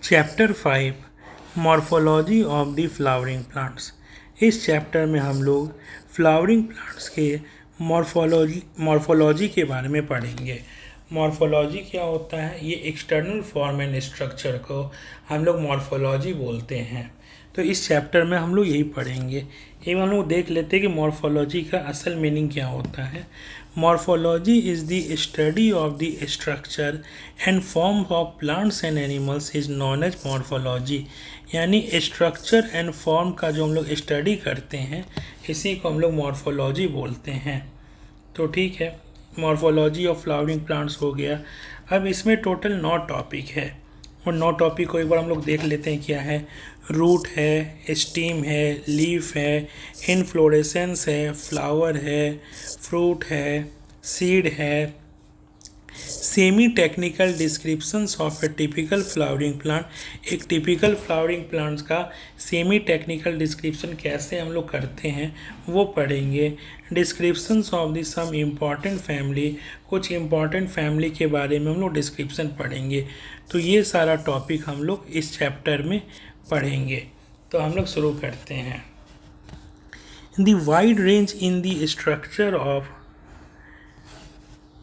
Chapter 5 morphology of the flowering plants. इस chapter में हम लोग फ्लावरिंग प्लांट्स के मॉर्फोलॉजी के बारे में पढ़ेंगे। मॉर्फोलॉजी क्या होता है? ये एक्सटर्नल फॉर्म एंड स्ट्रक्चर को हम लोग मॉर्फोलॉजी बोलते हैं। तो इस चैप्टर में हम लोग यही पढ़ेंगे। एक हम लोग देख लेते हैं कि मॉर्फोलॉजी का असल मीनिंग क्या होता है। Morphology is the study of the structure and form of plants and animals is known as morphology. यानी स्ट्रक्चर एंड फॉर्म का जो हम लोग स्टडी करते हैं इसी को हम लोग मॉर्फोलॉजी बोलते हैं। तो ठीक है, मॉर्फोलॉजी ऑफ फ्लावरिंग प्लांट्स हो गया। अब इसमें टोटल 9 टॉपिक है और 9 टॉपिक को एक बार हम लोग देख लेते हैं क्या है। रूट है, स्टीम है, लीफ है, इनफ्लोरेसेंस है, फ्लावर है, फ्रूट है, सीड है। Semi technical descriptions of a typical flowering plant. एक टिपिकल फ्लावरिंग प्लांट्स का सेमी टेक्निकल डिस्क्रिप्शन कैसे हम लोग करते हैं वो पढ़ेंगे। Descriptions of the some important family, कुछ इम्पॉर्टेंट फैमिली के बारे में हम लोग डिस्क्रिप्शन पढ़ेंगे। तो ये सारा टॉपिक हम लोग इस चैप्टर में पढ़ेंगे। तो हम लोग शुरू करते हैं। The wide range in the structure of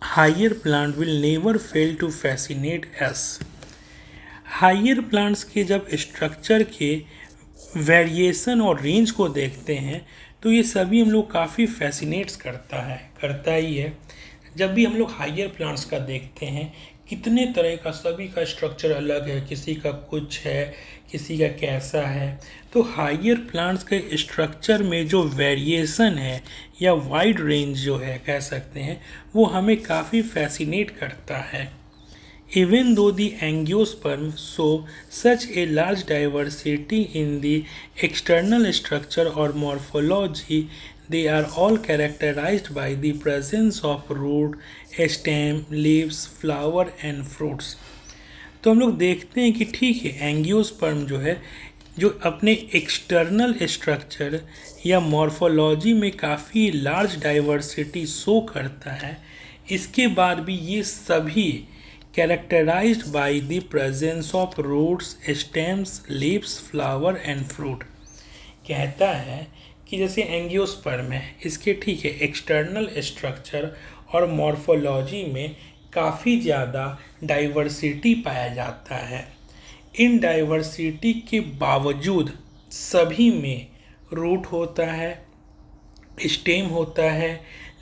higher plant will never fail to fascinate us. Higher plants के जब स्ट्रक्चर के वेरिएशन और रेंज को देखते हैं तो ये सभी हम लोग काफ़ी फैसिनेट्स करता ही है। जब भी हम लोग हायर प्लांट्स का देखते हैं कितने तरह का, सभी का स्ट्रक्चर अलग है, किसी का कुछ है, किसी का कैसा है। तो हायर प्लांट्स के स्ट्रक्चर में जो वेरिएशन है या वाइड रेंज जो है कह सकते हैं, वो हमें काफ़ी फैसिनेट करता है। Even though the angiosperm show such a large diversity in the external structure or morphology, they are all characterized by the presence of root, stem, leaves, flower and fruits. तो हम लोग देखते हैं कि ठीक है, एंगियोस्पर्म जो है जो अपने एक्सटर्नल स्ट्रक्चर या मॉर्फोलॉजी में काफ़ी लार्ज डाइवर्सिटी शो करता है, इसके बाद भी ये सभी characterized by the presence of roots, stems, leaves, flower and fruit। कहता है कि जैसे एंगियोस्पर्म है, इसके ठीक है एक्सटर्नल स्ट्रक्चर और मॉर्फोलॉजी में काफ़ी ज़्यादा डाइवर्सिटी पाया जाता है। इन डाइवर्सिटी के बावजूद सभी में रूट होता है, स्टेम होता है,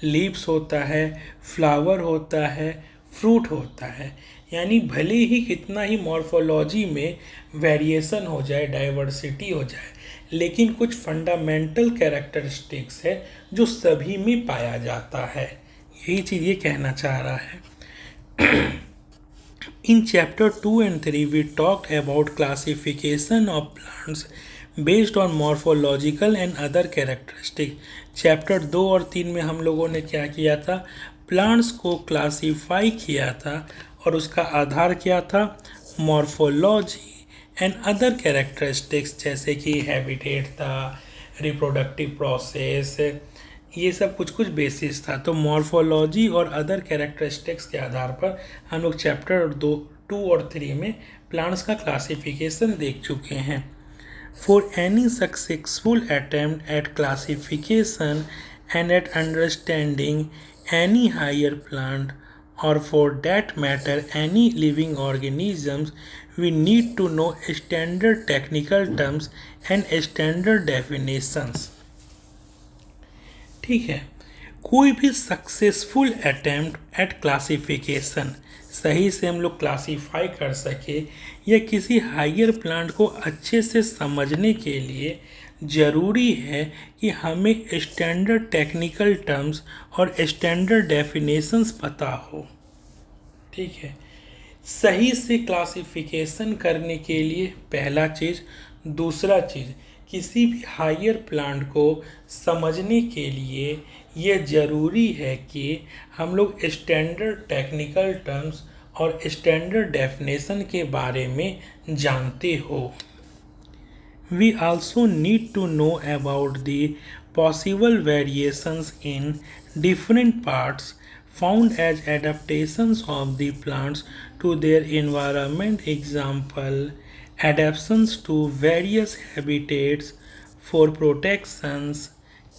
लीव्स होता है, फ्लावर होता है, फ्रूट होता है। यानी भले ही कितना ही मॉर्फोलॉजी में वेरिएशन हो जाए, डाइवर्सिटी हो जाए, लेकिन कुछ फंडामेंटल कैरेक्टरिस्टिक्स है जो सभी में पाया जाता है। यही चीज़ ये कहना चाह रहा है। In chapter 2 and 3 we talked about classification of plants based on morphological and other characteristics। Chapter 2 और 3 में हम लोगों ने क्या किया था? प्लांट्स को क्लासीफाई किया था और उसका आधार क्या था? मॉर्फोलॉजी एंड अदर कैरेक्टरिस्टिक्स, जैसे कि हैबिटेट था, रिप्रोडक्टिव प्रोसेस, ये सब कुछ कुछ बेसिस था। तो मॉर्फोलॉजी और अदर कैरेक्टरिस्टिक्स के आधार पर हम लोग चैप्टर 2 और 3 में प्लांट्स का क्लासिफिकेशन देख चुके हैं। For any successful attempt at classification and eight understanding any higher plant, or for that matter any living organisms, we need to know standard technical terms and standard definitions। ठीक है, कोई भी successful attempt at classification, सही से हम लोग classify कर सके या किसी हायर प्लांट को अच्छे से समझने के लिए ज़रूरी है कि हमें स्टैंडर्ड टेक्निकल टर्म्स और स्टैंडर्ड डेफिनेशंस पता हो। ठीक है, सही से क्लासिफिकेशन करने के लिए पहला चीज़। दूसरा चीज़, किसी भी हायर प्लांट को समझने के लिए यह ज़रूरी है कि हम लोग स्टैंडर्ड टेक्निकल टर्म्स और स्टैंडर्ड डेफिनेशन के बारे में जानते हो। We also need to know about the possible variations in different parts found as adaptations of the plants to their environment. Example, adaptations to various habitats for protections,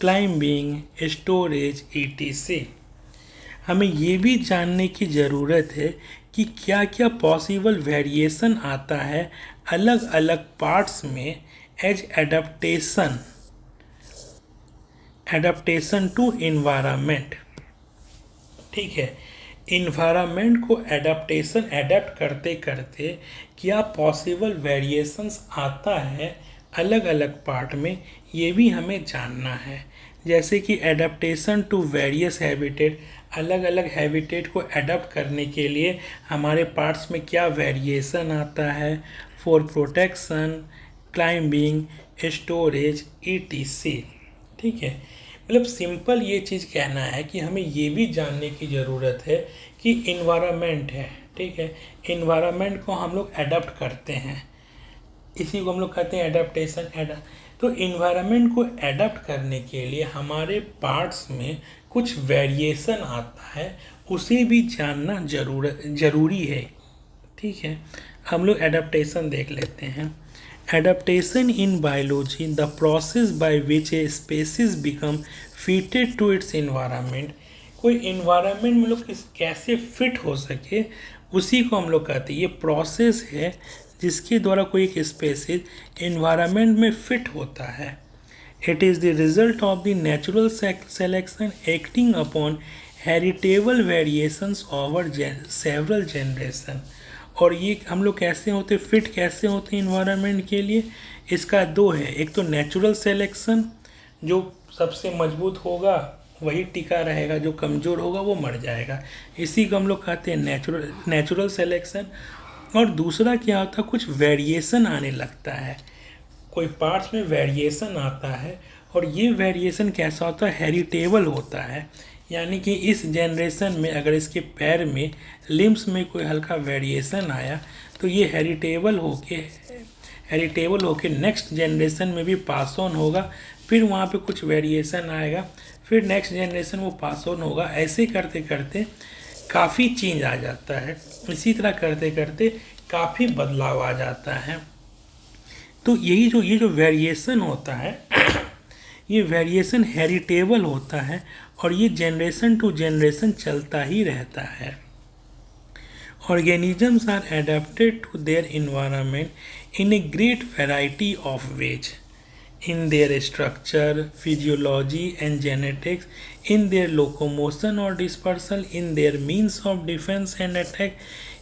climbing, storage, etc. हमें ये भी जानने की ज़रूरत है कि क्या क्या पॉसिबल वेरिएशन आता है अलग अलग पार्ट्स में एज एडाप्टेशन टू इन्वायरमेंट। ठीक है, इन्वायरमेंट को एडाप्ट करते करते क्या पॉसिबल वेरिएशंस आता है अलग अलग पार्ट में, ये भी हमें जानना है। जैसे कि एडाप्टेशन टू वेरियस हैबिटेट, अलग अलग हैबिटेट को एडाप्ट करने के लिए हमारे पार्ट्स में क्या वेरिएशन आता है, for protection, climbing, storage, etc। ठीक है, मतलब सिंपल ये चीज़ कहना है कि हमें ये भी जानने की ज़रूरत है कि इन्वायरमेंट है, ठीक है, इन्वायरमेंट को हम लोग एडाप्ट करते हैं, इसी को हम लोग कहते हैं एडाप्टेशन। तो इन्वायरमेंट को एडाप्ट करने के लिए हमारे पार्ट्स में कुछ वेरिएशन आता है, उसे भी जानना ज़रूरी है। ठीक है, हम लोग एडाप्टेशन देख लेते हैं। Adaptation in biology, the process by which a species become fitted to its environment। कोई environment में लोग कैसे fit हो सके, उसी को हम लोग कहते हैं, ये प्रोसेस है जिसके द्वारा कोई एक स्पेसीज environment में fit होता है। It is the result of the natural selection acting upon heritable variations over several generations। और ये हम लोग कैसे होते, फिट कैसे होते हैं इन्वायरमेंट के लिए, इसका दो है। एक तो नेचुरल सेलेक्शन, जो सबसे मजबूत होगा वही टिका रहेगा, जो कमज़ोर होगा वो मर जाएगा, इसी को हम लोग कहते हैं नेचुरल सेलेक्शन। और दूसरा क्या होता है, कुछ वेरिएशन आने लगता है, कोई पार्ट्स में वेरिएशन आता है, और ये वेरिएशन कैसा होता है, हेरिटेबल होता है। यानी कि इस जनरेशन में अगर इसके पैर में, लिम्स में कोई हल्का वेरिएशन आया तो ये हेरिटेबल होके नेक्स्ट जनरेशन में भी पास ऑन होगा, फिर वहाँ पे कुछ वेरिएशन आएगा, फिर नेक्स्ट जनरेशन वो पास ऑन होगा। ऐसे करते करते काफ़ी चेंज आ जाता है, इसी तरह करते करते काफ़ी बदलाव आ जाता है। तो ये जो वेरिएशन होता है ये वेरिएशन हेरिटेबल होता है, और ये जनरेशन टू जनरेशन चलता ही रहता है। Organisms are adapted to their environment in a great variety of ways, in their structure, physiology and genetics, in their locomotion or dispersal, in their means of defense and attack,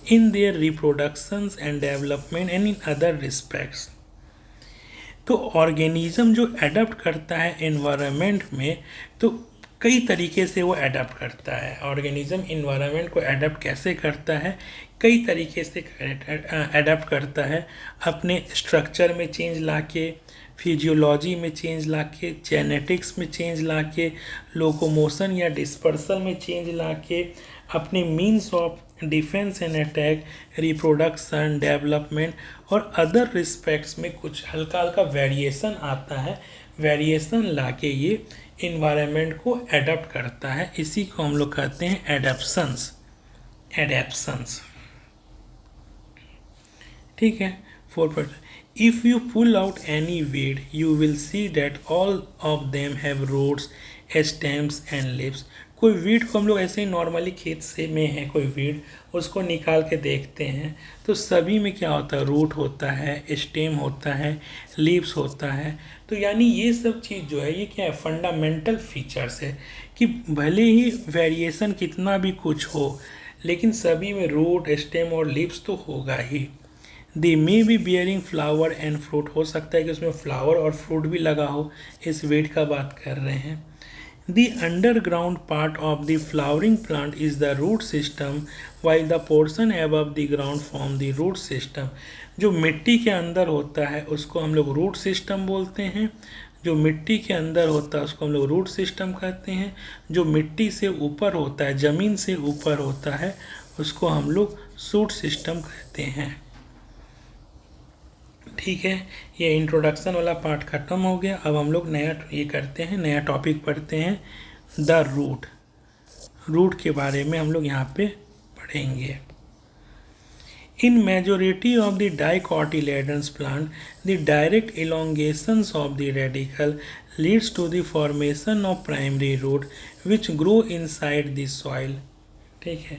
in their reproductions and development, and in other respects। तो organism जो adapt करता है environment में, तो कई तरीके से वो एडाप्ट करता है। ऑर्गेनिज्म इन्वायरमेंट को एडाप्ट कैसे करता है, कई तरीके से एडाप्ट करता है। अपने स्ट्रक्चर में चेंज लाके, फिजियोलॉजी में चेंज लाके, जेनेटिक्स में चेंज लाके, लोकोमोशन या डिस्पर्सल में चेंज लाके, अपने means of defence and attack, reproduction, development और अदर रिस्पेक्ट्स में कुछ हल्का हल्का वेरिएशन आता है। वेरिएशन लाके ये इन्वायरमेंट को एडाप्ट करता है, इसी को हम लोग कहते हैं एडेप्शंस। ठीक है, 4. If you pull out any weed, you will see that all of them have roots, stems and leaves। कोई वीड को हम लोग ऐसे ही नॉर्मली खेत से में है कोई वीड, उसको निकाल के देखते हैं तो सभी में क्या होता है, रूट होता है, स्टेम होता है, लीव्स होता है। तो यानी ये सब चीज़ जो है ये क्या है, फंडामेंटल फीचर्स है कि भले ही वेरिएशन कितना भी कुछ हो, लेकिन सभी में रूट, स्टेम और लीव्स तो होगा ही। They may be bearing flower and fruit, हो सकता है कि उसमें फ्लावर और फ्रूट भी लगा हो, इस वीड का बात कर रहे हैं। The underground part of the flowering plant is the root system, while the portion above the ground form the root system। जो मिट्टी के अंदर होता है उसको हम लोग रूट सिस्टम बोलते हैं, जो मिट्टी के अंदर होता है उसको हम लोग रूट सिस्टम कहते हैं, जो मिट्टी से ऊपर होता है, ज़मीन से ऊपर होता है, उसको हम लोग शूट सिस्टम कहते हैं। ठीक है, ये इंट्रोडक्शन वाला पार्ट खत्म हो गया। अब हम लोग नया ये करते हैं, नया टॉपिक पढ़ते हैं, द रूट के बारे में हम लोग यहाँ पे पढ़ेंगे। In majority of the dicotyledons plant, the direct elongations of the radicle leads to the formation of primary root which grow inside the soil. ठीक है,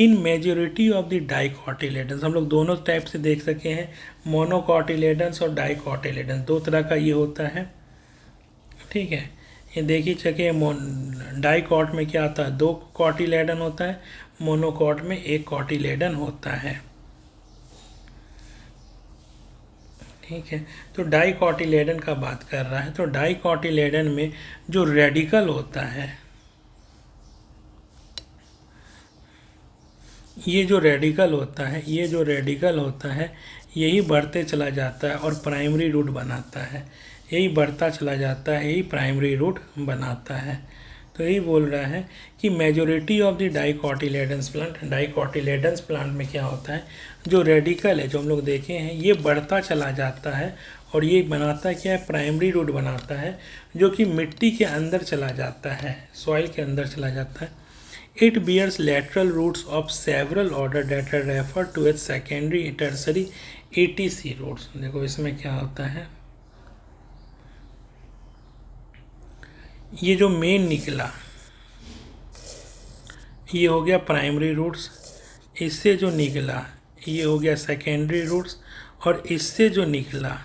in majority of the dicotyledons हम लोग दोनों टाइप से देख सके हैं, मोनोकोटिलेडन्स और डाइकोटिलेडन्स, दो तरह का ये होता है। ठीक है, ये देख ही सके डाइकॉट में क्या आता है, दो कॉटिलेडन होता है, मोनोकॉट में एक कॉटिलेडन होता है। ठीक है, तो डाइकोटिलेडन का बात कर रहा है, तो डाइकोटिलेडन में जो रेडिकल होता है, ये जो रेडिकल होता है यही बढ़ते चला जाता है और प्राइमरी रूट बनाता है, यही बढ़ता चला जाता है, यही प्राइमरी रूट बनाता है। तो यही बोल रहा है कि majority of the dicotyledons plant में क्या होता है, जो रेडिकल है जो हम लोग देखे हैं ये बढ़ता चला जाता है और ये बनाता क्या है, प्राइमरी रूट बनाता है, जो कि मिट्टी के अंदर चला जाता है, सॉइल के अंदर चला जाता है। It bears lateral roots of several order that are referred to as secondary, tertiary, etc roots। देखो इसमें क्या होता है, ये जो मेन निकला ये हो गया प्राइमरी रूट्स, इससे जो निकला ये हो गया सेकेंडरी रूट्स, और इससे जो निकला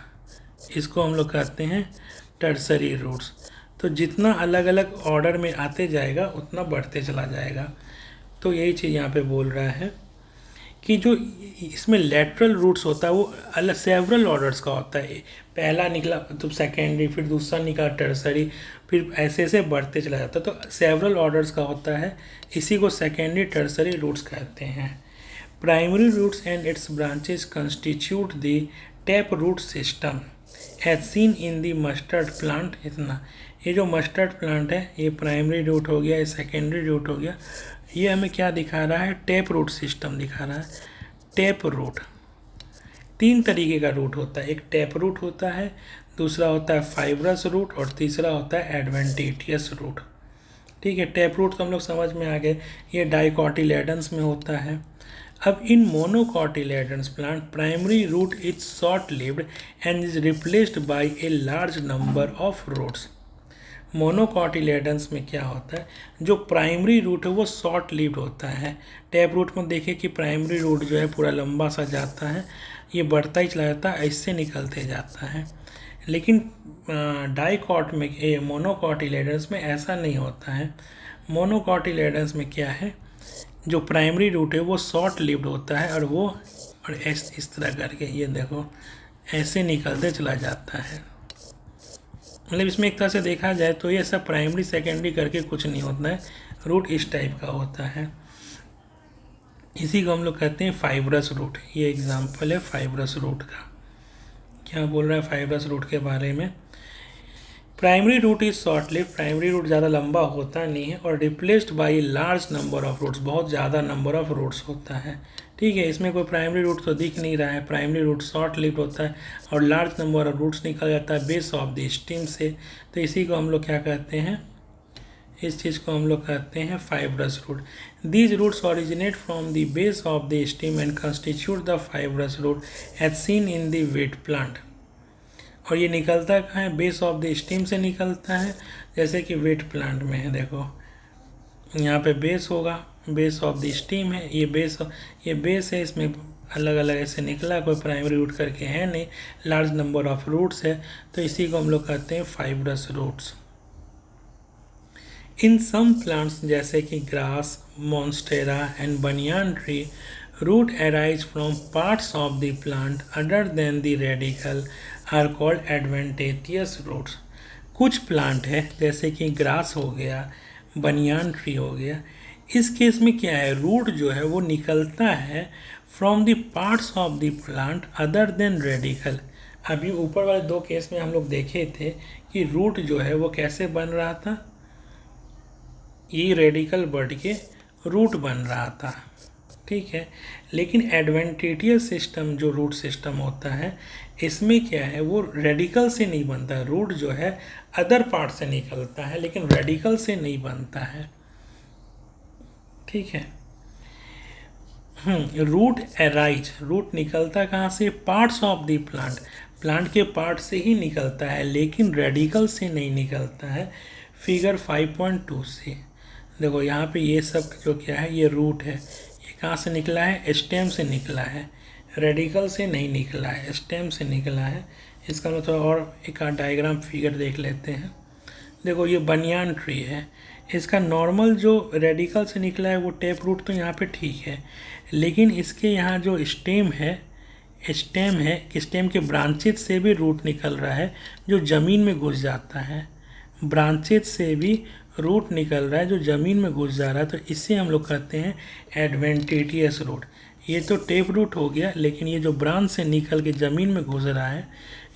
इसको हम लोग कहते हैं टर्सरी रूट्स। तो जितना अलग अलग ऑर्डर में आते जाएगा उतना बढ़ते चला जाएगा। तो यही चीज़ यहाँ पे बोल रहा है कि जो इसमें लेटरल रूट्स होता है वो अलग सेवरल ऑर्डर्स का होता है, पहला निकला तो सेकेंडरी, फिर दूसरा निकला टर्सरी, फिर ऐसे ऐसे बढ़ते चला जाता है। तो सेवरल ऑर्डर्स का होता है, इसी को सेकेंडरी टर्सरी रूट्स कहते हैं। Primary roots and its branches constitute the tap root system as seen in the mustard plant. इतना ये जो मस्टर्ड प्लांट है ये प्राइमरी रूट हो गया, ये सेकेंडरी रूट हो गया, ये हमें क्या दिखा रहा है, टैप रूट सिस्टम दिखा रहा है। टैप रूट तीन तरीके का रूट होता है, एक टैप रूट होता है, दूसरा होता है फाइब्रस रूट और तीसरा होता है एडवेंटिशियस रूट। ठीक है, टैप रूट तो हम लोग समझ में आ गए, ये डाइकोटिलेडन्स में होता है। अब in monocotyledons plant primary root is short lived and is replaced by a large number of roots. Monocotyledons में क्या होता है, जो प्राइमरी रूट है वो शॉर्ट लिव्ड होता है। टैप रूट में देखें कि प्राइमरी रूट जो है पूरा लंबा सा जाता है, ये बढ़ता ही चला जाता है, इससे निकलते जाता है। लेकिन डाइकॉट में मोनोकोटिलेडन्स में ऐसा नहीं होता है। मोनोकोटिलेडन्स में क्या है, जो प्राइमरी रूट है वो शॉर्ट लिव्ड होता है और वो और इस तरह करके ये देखो ऐसे निकलते चला जाता है। मतलब इसमें एक तरह से देखा जाए तो ये सब प्राइमरी सेकेंडरी करके कुछ नहीं होता है, रूट इस टाइप का होता है। इसी को हम लोग कहते हैं फाइब्रस रूट। ये एग्जाम्पल है फाइब्रस रूट का। क्या बोल रहा है फाइब्रस रूट के बारे में, primary root is short lived, primary root ज़्यादा लंबा होता नहीं है, और replaced by large number of roots, बहुत ज़्यादा नंबर ऑफ रूट्स होता है। ठीक है, इसमें कोई प्राइमरी रूट तो दिख नहीं रहा है, प्राइमरी रूट शॉर्ट लिव्ड होता है और लार्ज नंबर ऑफ रूट्स निकल जाता है बेस ऑफ द स्टेम से। तो इसी को हम लोग क्या कहते हैं, इस चीज़ को हम लोग कहते हैं fibrous root. These roots originate from the base of the stem and constitute the fibrous root as seen in the wheat plant. और ये निकलता कहाँ है, बेस ऑफ द स्टेम से निकलता है, जैसे कि वीट प्लांट में है। देखो यहाँ पे बेस होगा, बेस ऑफ द स्टेम है, ये बेस है, इसमें अलग अलग ऐसे निकला, कोई प्राइमरी रूट करके है नहीं, लार्ज नंबर ऑफ रूट्स है, तो इसी को हम लोग कहते हैं फाइब्रस रूट्स। इन सम प्लांट्स जैसे कि grass, monstera and banyan tree, root arise from parts of the plant other than the radicle are called adventitious roots। कुछ प्लांट है जैसे कि ग्रास हो गया, बनियान ट्री हो गया, इस केस में क्या है, रूट जो है वो निकलता है from the parts of the plant other than radical. अभी ऊपर वाले दो केस में हम लोग देखे थे कि रूट जो है वो कैसे बन रहा था, ये रेडिकल बढ़ के रूट बन रहा था। ठीक है, लेकिन एडवेंटिशियस सिस्टम जो रूट सिस्टम होता है, इसमें क्या है, वो रेडिकल से नहीं बनता है, रूट जो है अदर पार्ट से निकलता है लेकिन रेडिकल से नहीं बनता है। ठीक है, रूट एराइज, रूट निकलता कहाँ से? Parts of the plant, plant के पार्ट से ही निकलता है, लेकिन रेडिकल से नहीं निकलता है। फिगर 5.2 से देखो, यहाँ पे ये सब जो क्या है, ये रूट है, ये कहाँ से निकला है? स्टेम से निकला है, रेडिकल से नहीं निकला है, स्टेम से निकला है। इसका मतलब और एक डायग्राम फिगर देख लेते हैं। देखो ये बनियान ट्री है, इसका नॉर्मल जो रेडिकल से निकला है वो टेप रूट तो यहाँ पे ठीक है, लेकिन इसके यहाँ जो स्टेम है, स्टेम के ब्रांचेज से भी रूट निकल रहा है जो ज़मीन में घुस जाता है, ब्रांचेज से भी रूट निकल रहा है जो ज़मीन में घुस जा रहा है। तो इसे हम लोग कहते हैं एडवेंटिटियस रूट। ये तो टेप रूट हो गया, लेकिन ये जो ब्रांच से निकल के ज़मीन में घुस रहा है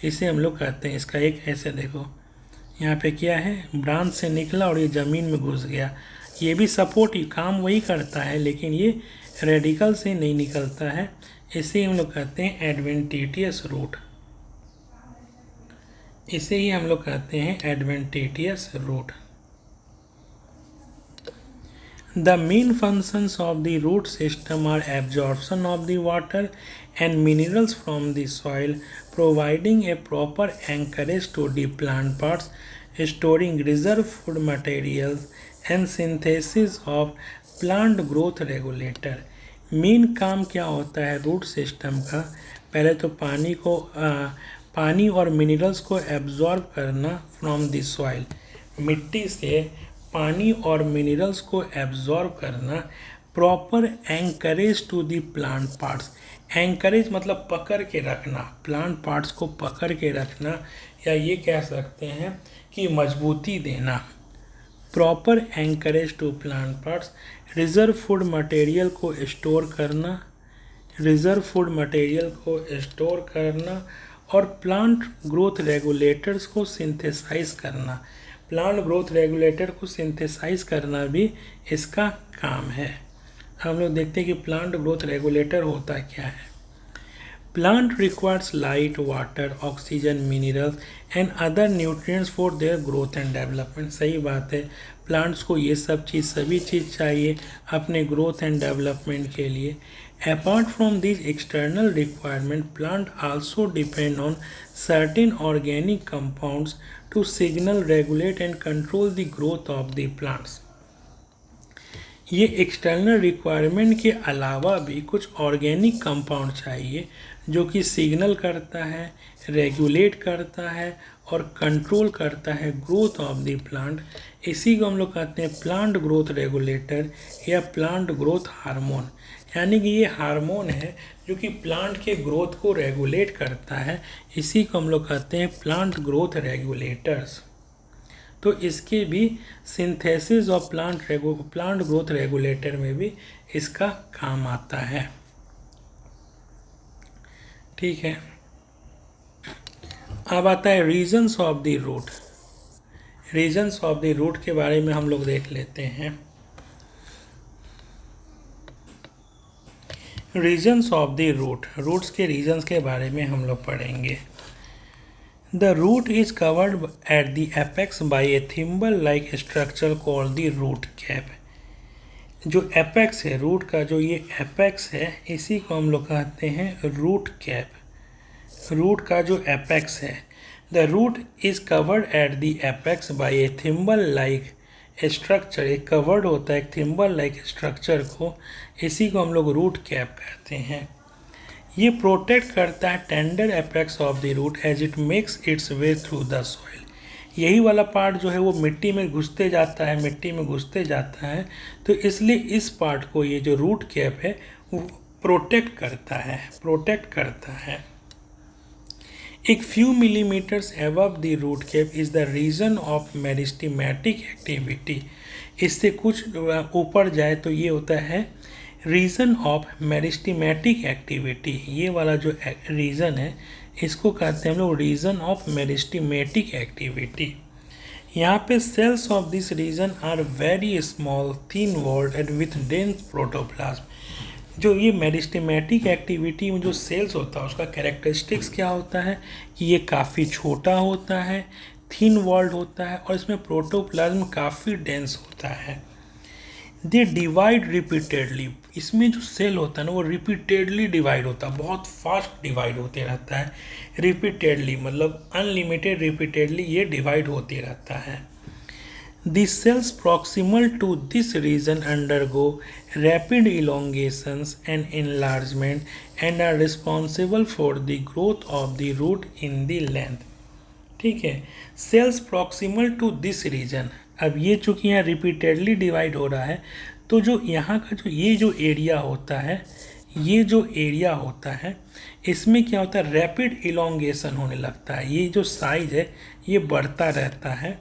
इसे हम लोग कहते हैं, इसका एक ऐसे देखो यहाँ पे क्या है, ब्रांच से निकला और ये ज़मीन में घुस गया, ये भी सपोर्ट काम वही करता है, लेकिन ये रेडिकल से नहीं निकलता है, इसे हम लोग कहते हैं एडवेंटिटियस रूट। इसे ही हम लोग कहते हैं adventitious root. The main functions of the root system are absorption of the water and minerals from the soil, providing a proper anchorage to the plant parts, storing reserve food materials, and synthesis of plant growth regulator. Main काम क्या होता है root system का? पहले तो पानी और minerals को एब्जॉर्ब करना फ्रॉम द सॉइल, मिट्टी से पानी और मिनरल्स को एब्जॉर्ब करना, proper anchorage to the plant parts, anchorage मतलब पकड़ के रखना, प्लांट पार्ट्स को पकड़ के रखना, या ये कह सकते हैं कि मजबूती देना, proper anchorage to plant parts, reserve food material को स्टोर करना, रिजर्व फूड मटेरियल को स्टोर करना, और प्लांट ग्रोथ रेगुलेटर्स को सिंथेसाइज करना, प्लांट ग्रोथ रेगुलेटर को सिंथेसाइज करना भी इसका काम है। हम लोग देखते हैं कि प्लांट ग्रोथ रेगुलेटर होता क्या है। Plant requires light, water, oxygen, minerals and other nutrients for their growth and development. सही बात है, प्लांट्स को ये सब चीज़ सभी चीज़ चाहिए अपने ग्रोथ एंड डेवलपमेंट के लिए। Apart from these external requirements, plants also depend on certain organic compounds to signal, regulate and control the growth of the plants. ये एक्सटर्नल रिक्वायरमेंट के अलावा भी कुछ ऑर्गेनिक कंपाउंड चाहिए जो कि सिग्नल करता है, रेगुलेट करता है और कंट्रोल करता है ग्रोथ ऑफ द प्लांट। इसी को हम लोग कहते हैं प्लांट ग्रोथ रेगुलेटर या प्लांट ग्रोथ हार्मोन। यानी कि ये हार्मोन है जो कि प्लांट के ग्रोथ को रेगुलेट करता है, इसी को हम लोग कहते हैं प्लांट ग्रोथ रेगुलेटर्स। तो इसके भी synthesis of plant growth regulator में भी इसका काम आता है। ठीक है, अब आता है regions of the root. Regions of the root के बारे में हम लोग देख लेते हैं। Regions of the root, roots के रीजन्स के बारे में हम लोग पढ़ेंगे। The root is covered at the apex by a thimble like structure called the root cap. जो एपेक्स है रूट का, जो ये एपेक्स है इसी को हम लोग कहते हैं रूट कैप। रूट का जो एपेक्स है, the root is covered at the apex by a thimble like structure, एक कवर्ड होता है एक थिम्बल लाइक स्ट्रक्चर को, इसी को हम लोग रूट कैप कहते हैं। ये प्रोटेक्ट करता है tender apex of the root as it makes its way through the soil. यही वाला पार्ट जो है वो मिट्टी में घुसते जाता है, मिट्टी में घुसते जाता है, तो इसलिए इस पार्ट को ये जो रूट कैप है वो प्रोटेक्ट करता है। एक few millimetres above the root cap is the region of meristematic activity. इससे कुछ ऊपर जाए तो ये होता है रीजन ऑफ मेरिस्टेमेटिक एक्टिविटी। ये वाला जो रीजन है इसको कहते हैं हम लोग रीजन ऑफ मेरिस्टेमेटिक एक्टिविटी। यहाँ पे cells of this region are very small, thin walled and with dense protoplasm. जो ये मेरिस्टेमेटिक एक्टिविटी में जो सेल्स होता है उसका कैरेक्टरिस्टिक्स क्या होता है कि ये काफ़ी छोटा होता है, थिन वॉल्ड होता है और इसमें प्रोटोप्लाज्म काफ़ी डेंस होता है। दे डिवाइड रिपीटेडली, इसमें जो सेल होता है ना वो रिपीटेडली डिवाइड होता है, बहुत फास्ट डिवाइड होते रहता है। रिपीटेडली मतलब अनलिमिटेड रिपीटेडली ये डिवाइड होते रहता है। The cells proximal to this region undergo rapid elongations and enlargement and are responsible for the growth of the root in the length। ठीक है, cells proximal to this region, अब ये चूंकि यहाँ रिपीटेडली डिवाइड हो रहा है तो जो यहाँ का जो ये जो एरिया होता है, ये जो एरिया होता है इसमें क्या होता है, रैपिड इलोंगेशन होने लगता है, ये जो साइज है ये बढ़ता रहता है।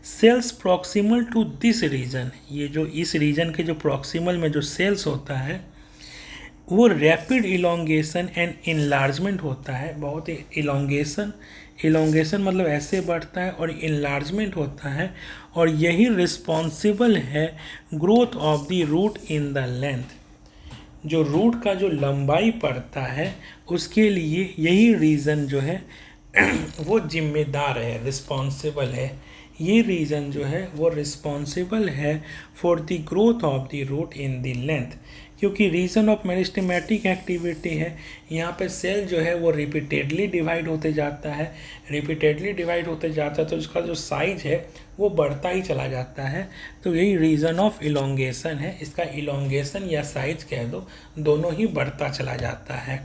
Cells proximal to this region, ये जो इस रीजन के जो प्रॉक्सिमल में जो सेल्स होता है वो रैपिड इलोंगेशन एंड इनलार्जमेंट होता है, बहुत ही इलोंगेशन मतलब ऐसे बढ़ता है और इनलार्जमेंट होता है, और यही रिस्पॉन्सिबल है growth of the root in the length, जो रूट का जो लंबाई पड़ता है उसके लिए यही रीज़न जो है वो जिम्मेदार है, रिस्पॉन्सिबल है, ये रीज़न जो है वो रिस्पॉन्सिबल है for the growth of the root in the length, क्योंकि रीज़न ऑफ मेरिस्टेमेटिक एक्टिविटी है, यहाँ पे सेल जो है वो रिपीटेडली डिवाइड होते जाता है, रिपीटेडली डिवाइड होते जाता है तो उसका जो साइज है वो बढ़ता ही चला जाता है, तो यही रीज़न ऑफ इलोंगेशन है, इसका इलोंगेशन या साइज कह दो, दोनों ही बढ़ता चला जाता है।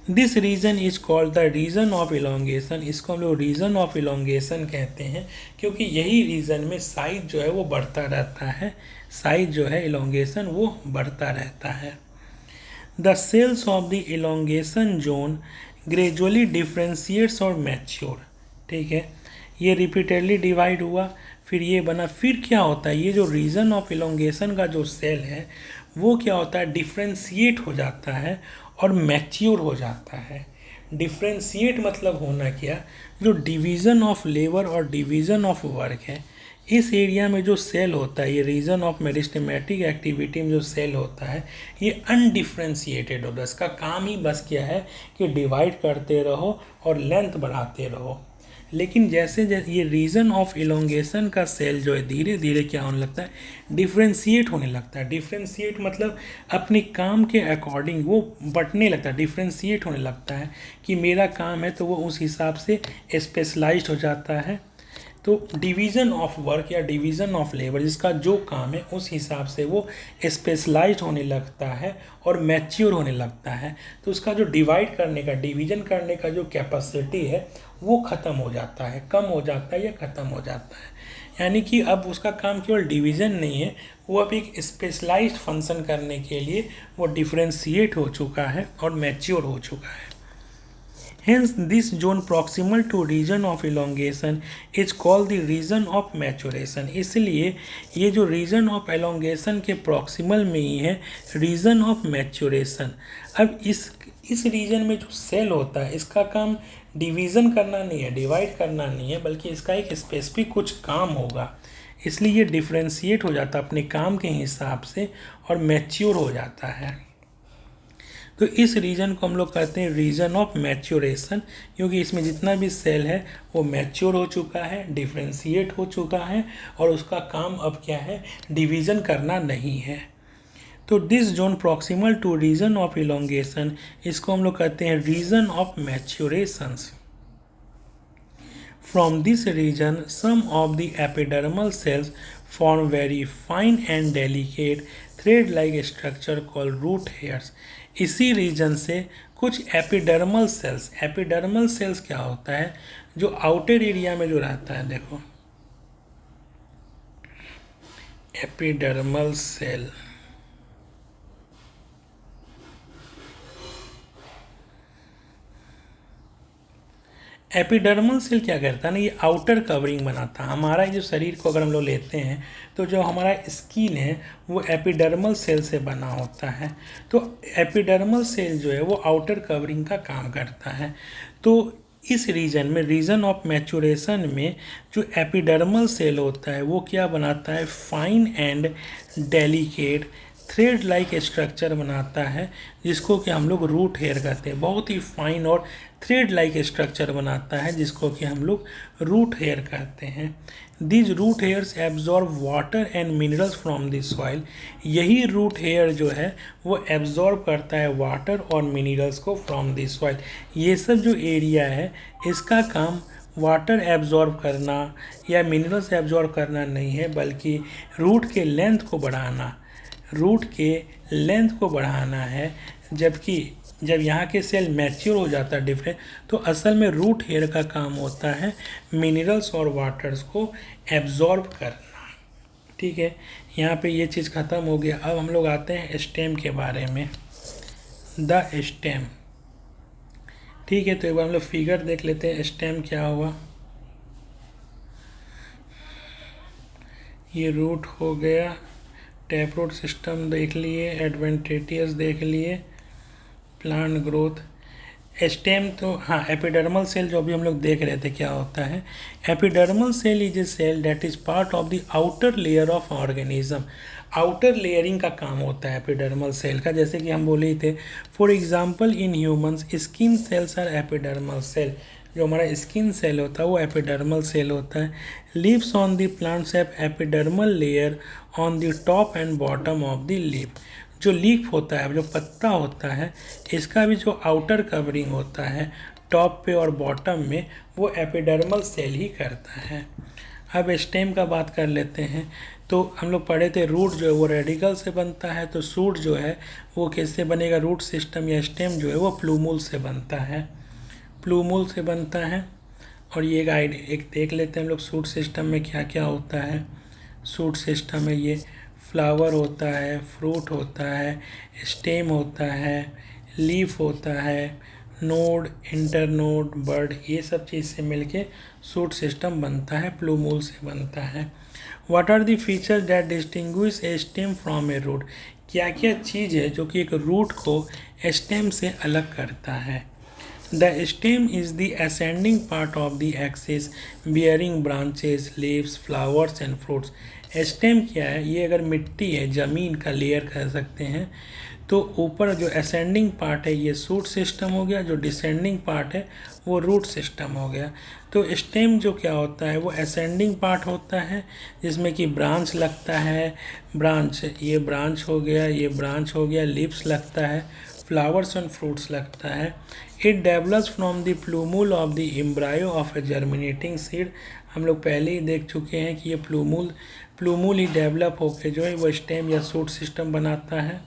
This region is called the region of elongation, इसको हम लोग रीजन ऑफ इलोंगेशन कहते हैं, क्योंकि यही रीजन में साइज जो है वो बढ़ता रहता है, साइज जो है इलोंगेशन वो बढ़ता रहता है। The cells of the elongation zone gradually differentiates और मैच्योर, ठीक है, ये रिपीटेडली डिवाइड हुआ, फिर ये बना, फिर क्या होता है, ये जो रीजन ऑफ इलोंगेशन का जो सेल है वो क्या होता है, डिफ्रेंशिएट हो जाता है और मैच्योर हो जाता है। डिफ्रेंशिएट मतलब होना क्या, जो डिवीज़न ऑफ लेबर और डिवीज़न ऑफ वर्क है, इस एरिया में जो सेल होता है, ये रीजन ऑफ मेरिस्टेमेटिक एक्टिविटी में जो सेल होता है ये अनडिफ्रेंशिएटेड होता है, इसका काम ही बस क्या है कि डिवाइड करते रहो और लेंथ बढ़ाते रहो। लेकिन जैसे जैसे ये रीजन ऑफ इलोंगेशन का सेल जो है धीरे धीरे क्या होने लगता है, डिफ्रेंशिएट होने लगता है। डिफ्रेंशिएट मतलब अपने काम के अकॉर्डिंग वो बंटने लगता है, डिफ्रेंशिएट होने लगता है कि मेरा काम है तो वो उस हिसाब से स्पेशलाइज्ड हो जाता है। तो डिवीज़न ऑफ वर्क या डिवीज़न ऑफ लेबर, जिसका जो काम है उस हिसाब से वो स्पेशलाइज्ड होने लगता है और मैच्योर होने लगता है, तो उसका जो डिवाइड करने का, डिवीज़न करने का जो कैपेसिटी है वो ख़त्म हो जाता है, कम हो जाता है या ख़त्म हो जाता है। यानी कि अब उसका काम केवल डिवीज़न नहीं है, वो अब एक स्पेशलाइज्ड फंक्शन करने के लिए वो डिफ्रेंशिएट हो चुका है और मैच्योर हो चुका है। Hence, this zone proximal to region of elongation is called the region of maturation। इसलिए ये जो region of elongation के proximal में ही है region of maturation। अब इस region में जो सेल होता है इसका काम डिवीज़न करना नहीं है, डिवाइड करना नहीं है, बल्कि इसका एक स्पेसिफिक कुछ काम होगा, इसलिए ये डिफ्रेंशिएट हो जाता है अपने काम के हिसाब से और मैच्योर हो जाता है। तो इस रीजन को हम लोग कहते हैं रीजन ऑफ मैच्योरेशन, क्योंकि इसमें जितना भी सेल है वो मैच्योर हो चुका है, डिफ्रेंशिएट हो चुका है और उसका काम अब क्या है, डिवीज़न करना नहीं है। तो this zone proximal to region of elongation, इसको हम लोग कहते हैं region of maturations. From this region, some of the epidermal cells form very fine and delicate thread-like structure called root hairs। इसी रीजन से कुछ एपिडर्मल सेल्स क्या होता है, जो आउटर एरिया में जो रहता है, देखो एपिडर्मल सेल, एपिडर्मल सेल क्या करता है ना, ये आउटर कवरिंग बनाता है हमारा जो शरीर को। अगर हम लोग लेते हैं तो जो हमारा स्किन है वो एपिडर्मल सेल से बना होता है, तो एपिडर्मल सेल जो है वो आउटर कवरिंग का काम करता है। तो इस रीजन में, रीजन ऑफ मैच्योरेशन में, जो एपिडर्मल सेल होता है वो क्या बनाता है, fine and delicate thread like structure बनाता है जिसको कि हम लोग रूट हेयर कहते हैं। बहुत ही फाइन और थ्रेड लाइक स्ट्रक्चर बनाता है जिसको कि हम लोग रूट हेयर कहते हैं। These root hairs absorb water and minerals from the soil. यही रूट हेयर जो है वो एब्जॉर्ब करता है वाटर और मिनरल्स को फ्रॉम द सॉइल। ये सब जो एरिया है इसका काम वाटर एब्जॉर्ब करना या मिनरल्स एब्जॉर्ब करना नहीं है, बल्कि रूट के लेंथ को बढ़ाना है। जबकि जब यहाँ के सेल मैच्योर हो जाता है डिफरेंट, तो असल में रूट हेयर का काम होता है मिनरल्स और वाटर्स को एब्जॉर्ब करना। ठीक है, यहाँ पे ये चीज़ ख़त्म हो गया। अब हम लोग आते हैं स्टेम के बारे में, द स्टेम। ठीक है, तो एक बार हम लोग फिगर देख लेते हैं स्टेम क्या हुआ। ये रूट हो गया, टैप रूट सिस्टम देख लिए, एडवेंटिटियस देख लिए, प्लांट ग्रोथ। स्टेम तो हाँ, एपिडर्मल सेल जो अभी हम लोग देख रहे थे क्या होता है। Epidermal cell is a cell that is part of the outer layer of organism. Outer layering का काम होता है एपिडर्मल सेल का, जैसे कि हम बोले थे for example in humans skin cells are epidermal cell. जो हमारा स्किन सेल होता है वो एपिडर्मल सेल होता है। Leaves on the plants have epidermal layer on the top and bottom of the leaf. जो लीफ होता है, जो पत्ता होता है, इसका भी जो आउटर कवरिंग होता है टॉप पे और बॉटम में, वो एपिडर्मल सेल ही करता है। अब स्टेम का बात कर लेते हैं। तो हम लोग पढ़े थे रूट जो है वो रेडिकल से बनता है, तो शूट जो है वो कैसे बनेगा, रूट सिस्टम या स्टेम जो है वो प्लूमूल से बनता है, प्लूमूल से बनता है। और ये एक देख लेते हैं हम लोग शूट सिस्टम में क्या क्या होता है। शूट सिस्टम में ये फ्लावर होता है, फ्रूट होता है, स्टेम होता है, लीफ होता है, नोड, इंटरनोड, बर्ड, ये सब चीज़ से मिलके शूट सिस्टम बनता है, प्लूमूल से बनता है। What are the features that distinguish a stem from a root. क्या क्या चीज़ है जो कि एक रूट को स्टेम से अलग करता है। The stem is the ascending part of the axis bearing branches, leaves, flowers and fruits. Stem क्या है, ये अगर मिट्टी है, ज़मीन का लेयर कह सकते हैं, तो ऊपर जो असेंडिंग पार्ट है ये शूट सिस्टम हो गया, जो डिसेंडिंग पार्ट है वो रूट सिस्टम हो गया। तो स्टेम जो क्या होता है वो असेंडिंग पार्ट होता है जिसमें कि ब्रांच लगता है, ब्रांच, ये ब्रांच हो गया, ये ब्रांच हो गया, लीव्स लगता है, फ्लावर्स एंड फ्रूट्स लगता है। It develops from the plumule of the embryo of A germinating seed. हम लोग पहले ही देख चुके हैं कि ये प्लूमूल ही डेवलप होकर जो है वो स्टेम या शूट सिस्टम बनाता है।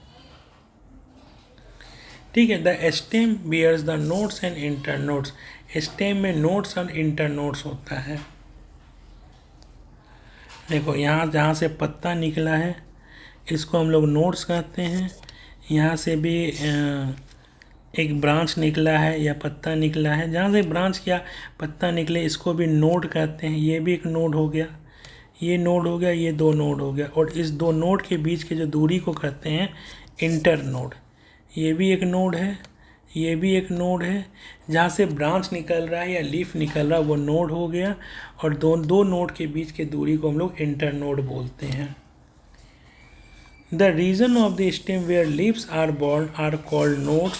ठीक है, the stem bears the nodes and internodes. Stem में नोड्स और इंटरनोड्स होता है। देखो यहाँ जहाँ से पत्ता निकला है इसको हम लोग नोड्स कहते हैं। यहाँ से भी एक ब्रांच निकला है या पत्ता निकला है, जहाँ से ब्रांच या पत्ता निकले इसको भी नोड कहते हैं। ये भी एक नोड हो गया, ये नोड हो गया, ये दो नोड हो गया। और इस दो नोड के बीच के जो दूरी को कहते हैं इंटर नोड। ये भी एक नोड है, ये भी एक नोड है। जहाँ से ब्रांच निकल रहा है या लीफ निकल रहा है वो नोड हो गया, और दो नोड के बीच के दूरी को हम लोग इंटर नोड बोलते हैं। The region of the stem where leaves are born are called nodes,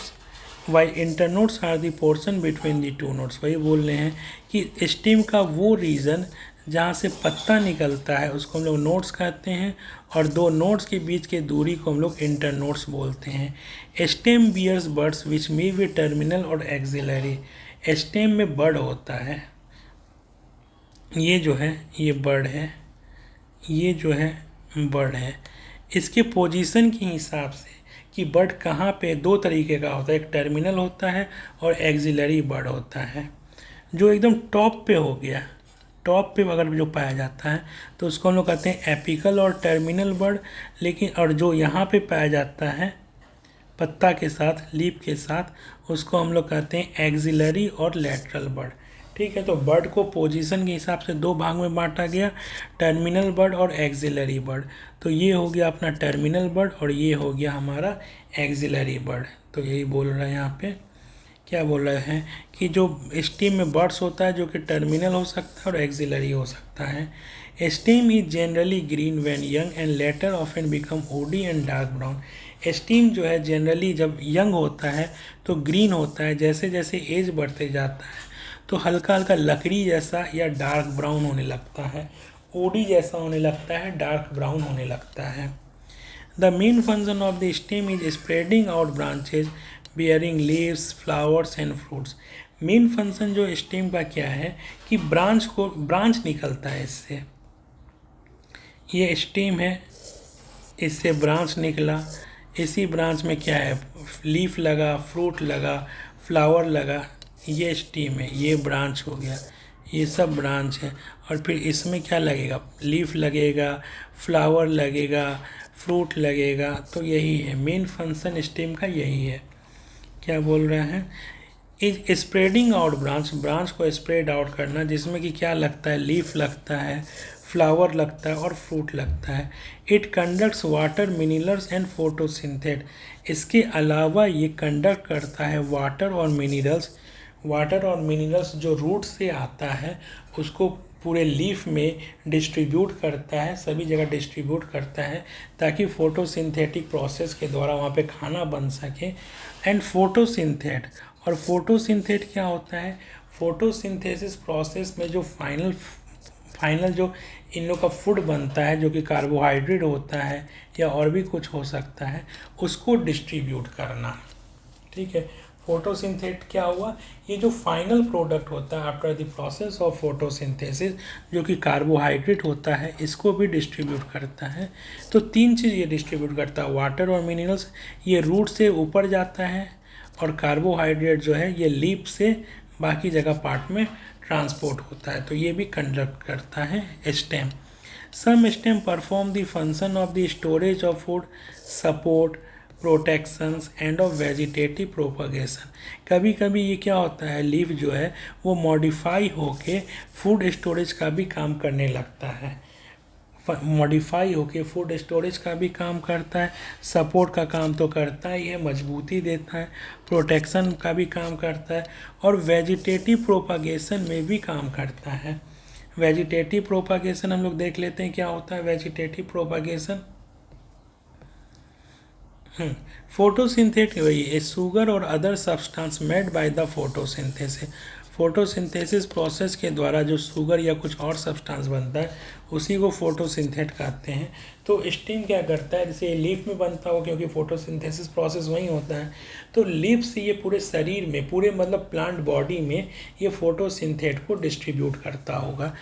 while internodes are the portion between the two nodes। वही बोल रहे हैं कि स्टेम का वो रीजन जहाँ से पत्ता निकलता है उसको हम लोग नोड्स कहते हैं, और दो नोड्स के बीच के दूरी को हम लोग इंटरनोड्स बोलते हैं। Stem bears buds which may be terminal और एक्सिलरी। स्टेम में बर्ड होता है, ये जो है ये बर्ड है, ये जो है बर्ड है। इसके पोजीशन के हिसाब से कि बर्ड कहाँ पे, दो तरीके का होता है, एक टर्मिनल होता है और एक्सिलरी बर्ड होता है। जो एकदम टॉप पे हो गया, टॉप पे अगर जो पाया जाता है तो उसको हम लोग कहते हैं एपिकल और टर्मिनल बर्ड। लेकिन और जो यहाँ पे पाया जाता है पत्ता के साथ, लीफ के साथ, उसको हम लोग कहते हैं एक्सिलरी और लैटरल बर्ड। ठीक है, तो बर्ड को पोजीशन के हिसाब से दो भाग में बांटा गया, टर्मिनल बर्ड और एक्सिलरी बर्ड। तो ये हो गया अपना टर्मिनल बर्ड और ये हो गया हमारा एक्सिलरी बर्ड। तो यही बोल रहा है यहाँ पे क्या बोल रहे हैं कि जो स्टेम में बर्ड्स होता है जो कि टर्मिनल हो सकता है और एक्सिलरी हो सकता है। Stem is generally green when young and later often become woody and dark brown. Stem जो है जनरली जब यंग होता है तो ग्रीन होता है, जैसे जैसे एज बढ़ते जाता है तो हल्का हल्का लकड़ी जैसा या डार्क ब्राउन होने लगता है, वुडी जैसा होने लगता है, डार्क ब्राउन होने लगता है। The main function of the stem is spreading out branches bearing leaves, flowers and fruits. Main function जो स्टेम का क्या है कि ब्रांच निकलता है इससे। ये स्टेम है, इससे ब्रांच निकला, इसी ब्रांच में क्या है, लीफ लगा, फ्रूट लगा, फ्लावर लगा, ये स्टेम है, ये ब्रांच हो गया, ये सब ब्रांच है। और फिर इसमें क्या लगेगा, लीफ लगेगा, फ्लावर लगेगा, फ्रूट लगेगा। तो यही है मेन फंक्शन स्टेम का, यही है। क्या बोल रहे हैं, इज स्प्रेडिंग आउट ब्रांच को स्प्रेड आउट करना, जिसमें कि क्या लगता है, लीफ लगता है, फ्लावर लगता है और फ्रूट लगता है। It conducts water, minerals and photosynthate. इसके अलावा ये कंडक्ट करता है वाटर और मिनरल्स जो रूट से आता है उसको पूरे लीफ में डिस्ट्रीब्यूट करता है, सभी जगह डिस्ट्रीब्यूट करता है ताकि फोटोसिंथेटिक प्रोसेस के द्वारा वहाँ पे खाना बन सके। एंड फोटोसिंथेट क्या होता है, फोटोसिंथेसिस प्रोसेस में जो फाइनल जो इन लोग का फूड बनता है जो कि कार्बोहाइड्रेट होता है या और भी कुछ हो सकता है, उसको डिस्ट्रीब्यूट करना। ठीक है, फोटोसिंथेट क्या हुआ, ये जो फाइनल प्रोडक्ट होता है after the process of photosynthesis जो कि कार्बोहाइड्रेट होता है, इसको भी डिस्ट्रीब्यूट करता है। तो तीन चीज़ ये डिस्ट्रीब्यूट करता है, वाटर और मिनरल्स ये रूट से ऊपर जाता है और कार्बोहाइड्रेट जो है ये लीफ से बाकी जगह पार्ट में ट्रांसपोर्ट होता है, तो ये भी कंडक्ट करता है stem. Some stem perform the function of the storage of food, support, protections and of vegetative propagation. कभी कभी ये क्या होता है, लीफ जो है वो मॉडिफाई होके फूड स्टोरेज का भी काम करने लगता है, मॉडिफाई होके फूड स्टोरेज का भी काम करता है, सपोर्ट का काम तो करता है, ये मजबूती देता है, प्रोटेक्शन का भी काम करता है और वेजिटेटिव प्रोपगेशन में भी काम करता है। वेजिटेटिव प्रोपगेशन हम लोग देख लेते हैं क्या होता है वेजिटेटिव प्रोपगेशन। फोटोसिंथेटिक वही है, शुगर और other substance made by the photosynthesis. Photosynthesis process के द्वारा जो शुगर या कुछ और सब्सटेंस बनता है उसी को फोटोसिंथेट कहते हैं। तो स्टेम क्या करता है, जैसे लीफ में बनता हो क्योंकि फोटोसिंथेसिस प्रोसेस वहीं होता है, तो लीफ से ये पूरे शरीर में, पूरे मतलब प्लांट बॉडी में ये फोटोसिंथेट को डिस्ट्रीब्यूट करता होगा।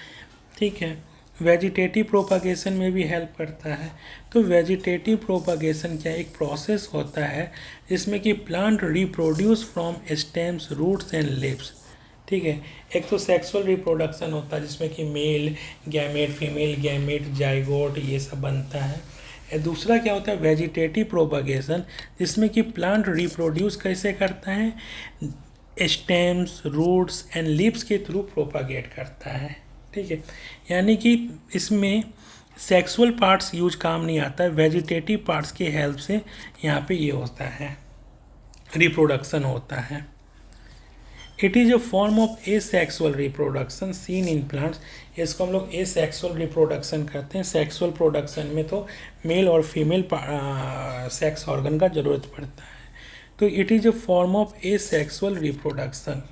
ठीक है, वेजिटेटिव प्रोपगेशन में भी हेल्प करता है। तो वेजिटेटिव प्रोपगेशन क्या एक प्रोसेस होता है जिसमें कि plant reproduce from stems, roots and leaves. ठीक है, एक तो सेक्सुअल रिप्रोडक्शन होता है जिसमें कि male gamete, female gamete, zygote ये सब बनता है। दूसरा क्या होता है वेजिटेटिव प्रोपगेशन, जिसमें कि प्लांट रिप्रोड्यूस कैसे करता है, स्टेम्स, रूट्स एंड लीव्स के थ्रू प्रोपगेट करता है। ठीक है, यानी कि इसमें सेक्सुअल पार्ट्स यूज काम नहीं आता है, वेजिटेटिव पार्ट्स की हेल्प से यहाँ पे ये होता है, रिप्रोडक्शन होता है। It is a form of asexual reproduction seen in plants. इसको हम लोग एसेक्सुअल रिप्रोडक्शन कहते हैं। सेक्सुअल प्रोडक्शन में तो मेल और फीमेल सेक्स ऑर्गन का ज़रूरत पड़ता है। तो it is a form of asexual reproduction.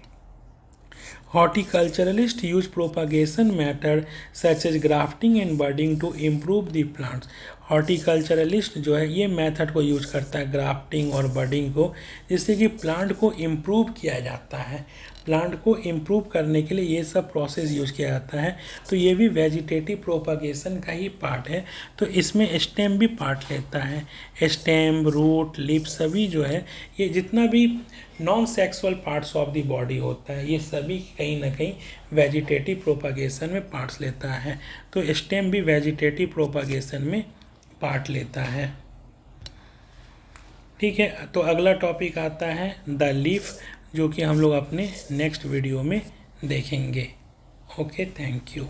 Horticulturalists use propagation method such as grafting and budding to improve the plants. हॉर्टिकल्चरलिस्ट जो है ये मेथड को यूज करता है ग्राफ्टिंग और बडिंग को, जिससे कि प्लांट को इम्प्रूव किया जाता है। प्लांट को इम्प्रूव करने के लिए ये सब प्रोसेस यूज किया जाता है। तो ये भी वेजिटेटिव प्रोपगेशन का ही पार्ट है। तो इसमें स्टेम भी पार्ट लेता है। स्टेम, रूट, लीफ सभी जो है ये जितना भी non sexual parts of the body होता है ये सभी कहीं ना कहीं वेजिटेटिव प्रोपगेशन में पार्ट्स लेता है। तो स्टेम भी वेजिटेटिव प्रोपगेशन में पार्ट लेता है। ठीक है, तो अगला टॉपिक आता है द लीफ, जो कि हम लोग अपने नेक्स्ट वीडियो में देखेंगे। Okay, thank you.